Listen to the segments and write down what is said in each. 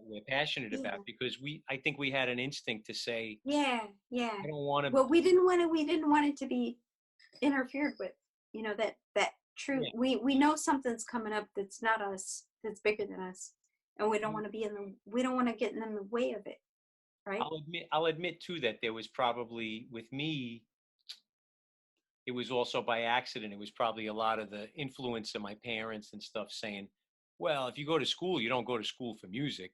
we're passionate about, because I think we had an instinct to say, yeah. I don't want to. Well, we didn't want it to be interfered with. You know, that true. Yeah. We know something's coming up that's not us, that's bigger than us, and we don't want to we don't want to get in the way of it, right? I'll admit too that there was probably, with me, it was also by accident. It was probably a lot of the influence of my parents and stuff saying, well, if you go to school, you don't go to school for music.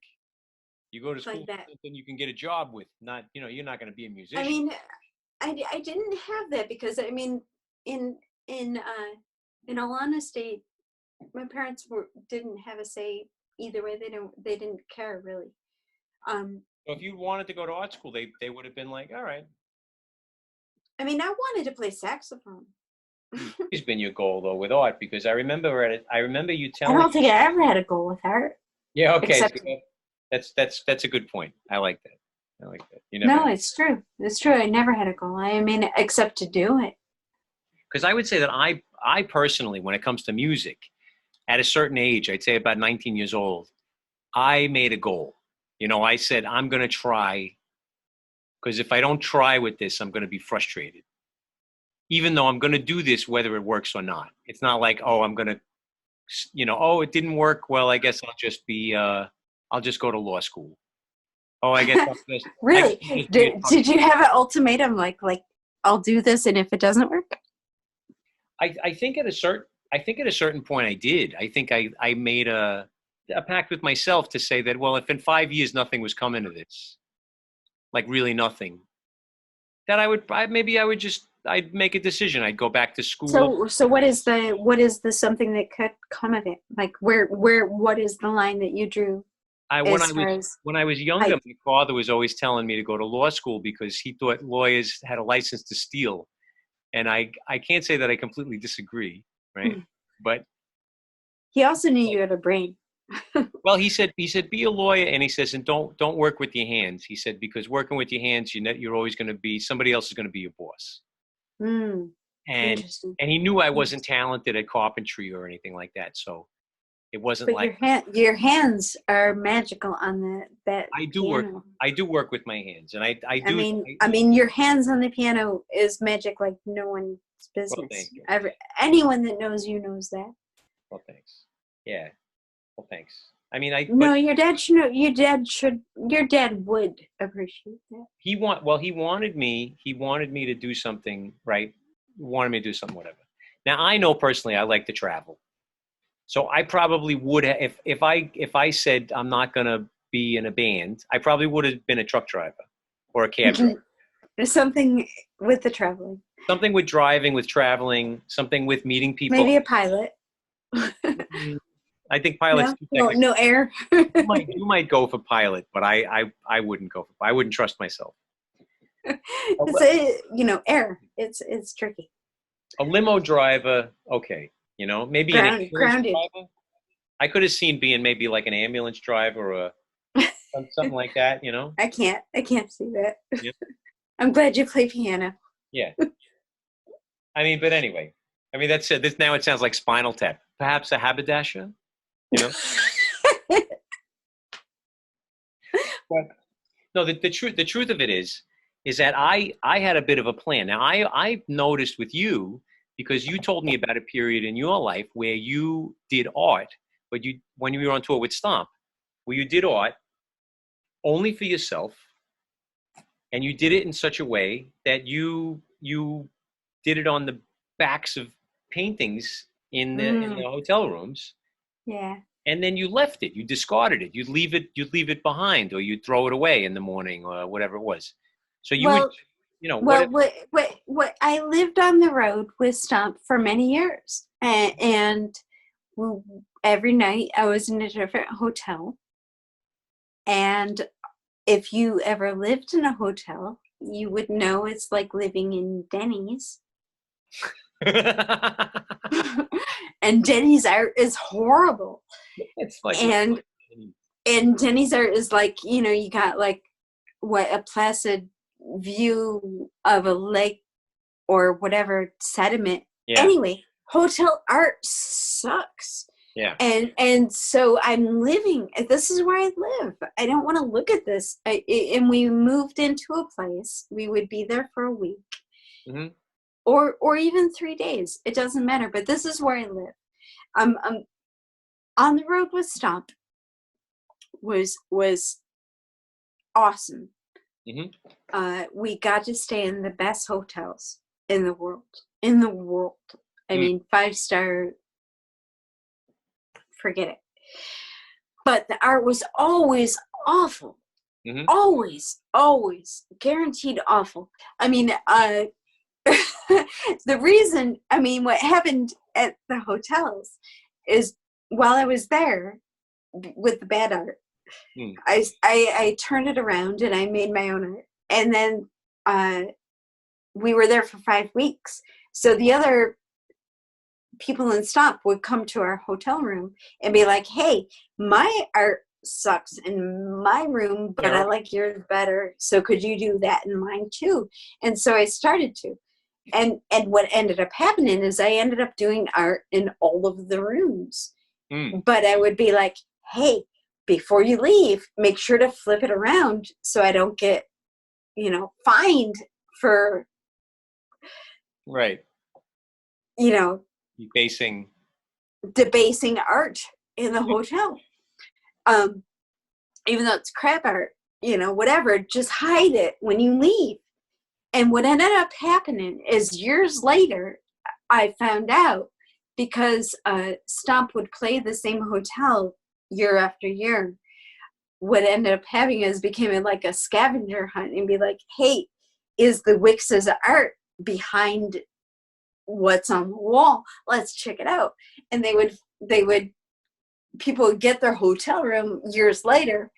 You go to school Like that. for something you can get a job with. Not, you're not going to be a musician. I mean, I didn't have that, because I mean, in all honesty, my parents didn't have a say either way. They didn't care really. So if you wanted to go to art school, they would have been like, all right. I mean, I wanted to play saxophone. It's been your goal though with art, because I remember you telling. I don't think I ever had a goal with art. Yeah, okay. Except, That's a good point. I like that. No, it's true. It's true. I never had a goal. I mean, except to do it. Because I would say that I personally, when it comes to music, at a certain age, I'd say about 19 years old, I made a goal. I said, I'm going to try, because if I don't try with this, I'm going to be frustrated. Even though I'm going to do this, whether it works or not. It's not like, oh, I'm going to, it didn't work. Well, I guess I'll just go to law school. Oh, I guess I'll just. Really? Did you have an ultimatum like I'll do this, and if it doesn't work? I think at a certain point I did. I think I made a pact with myself to say that, well, if in 5 years nothing was coming to this, like really nothing, that I'd make a decision. I'd go back to school. So what is the something that could come of it? Like what is the line that you drew? When I was younger, my father was always telling me to go to law school because he thought lawyers had a license to steal. And I can't say that I completely disagree, right? But he also knew you had a brain. Well, he said, be a lawyer, and he says, and don't work with your hands. He said, because working with your hands, you're always going to be, somebody else is going to be your boss. And he knew I wasn't talented at carpentry or anything like that, so it wasn't like. Your hands are magical on that. I do piano. I do work with my hands, and I do. I mean, your hands on the piano is magic like no one's business. Well, thank you. Anyone that knows you knows that. Well, thanks. Yeah. Well, thanks. I mean, your dad should know. Your dad would appreciate that. He wanted me to do something, right? He wanted me to do something, whatever. Now, I know personally I like to travel. So I probably would have, if I said I'm not going to be in a band, I probably would have been a truck driver or a cab driver. Something with the traveling. Something with driving, with traveling, something with meeting people. Maybe a pilot. I think pilots. No air. you might go for pilot, but I wouldn't go for. I wouldn't trust myself. Air. It's tricky. A limo driver, okay. Maybe an ambulance driver. I could have seen being maybe like an ambulance driver or something like that. I can't see that. Yeah. I'm glad you play piano. Yeah. I mean, but anyway, that's it. This now it sounds like Spinal Tap. Perhaps a haberdasher. But no, the truth of it is that I had a bit of a plan. Now I noticed with you, because you told me about a period in your life where you did art, but when you were on tour with Stomp, where you did art only for yourself, and you did it in such a way that you did it on the backs of paintings in the hotel rooms. Yeah. And then you left it. You discarded it. You'd leave it behind, or you'd throw it away in the morning, or whatever it was. So what I lived on the road with Stomp for many years, and every night I was in a different hotel. And if you ever lived in a hotel, you would know it's like living in Denny's. And Denny's art is horrible. It's like, and Denny's art is like, you got like a placid view of a lake or whatever sediment. Yeah. Anyway, hotel art sucks. Yeah. And so I'm living, this is where I live. I don't want to look at this. And we moved into a place, we would be there for a week, Hmm. or even 3 days. It doesn't matter, but this is where I live. I'm on the road with Stomp was awesome. Hmm. We got to stay in the best hotels in the world. In the world. I Mm. mean, 5-star, forget it. But the art was always awful. Hmm. Always guaranteed awful. I mean, the reason, I mean, what happened at the hotels is while I was there with the bad art, Mm. I turned it around and I made my own art. And then we were there for 5 weeks. So the other people in Stomp would come to our hotel room and be like, hey, my art sucks in my room, but Yeah. I like yours better. So could you do that in mine too? And so I started to. And what ended up happening is I ended up doing art in all of the rooms. Mm. But I would be like, hey, before you leave, make sure to flip it around so I don't get, fined for, Right. you know, You basing. debasing art in the hotel. Um, Even though it's crap art, whatever, just hide it when you leave. And what ended up happening is years later, I found out because Stomp would play the same hotel year after year. What ended up having is became like a scavenger hunt and be like, hey, is the Wix's art behind what's on the wall? Let's check it out. And people would get their hotel room years later,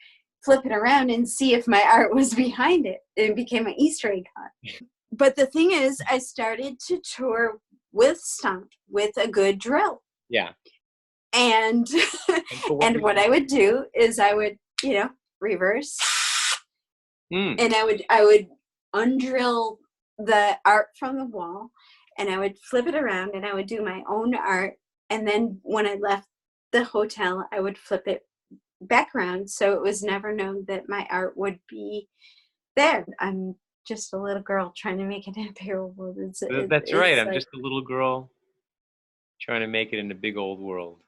flip it around and see if my art was behind it. It became an Easter egg hunt. But the thing is, I started to tour with Stomp with a good drill. Yeah. And And for what and what I would do is I would, reverse, Mm. and I would undrill the art from the wall, and I would flip it around and I would do my own art. And then when I left the hotel, I would flip it back around so it was never known that my art would be there. I'm just a little girl trying to make it in a bigger world. That's right. It's I'm like, just a little girl trying to make it in a big old world.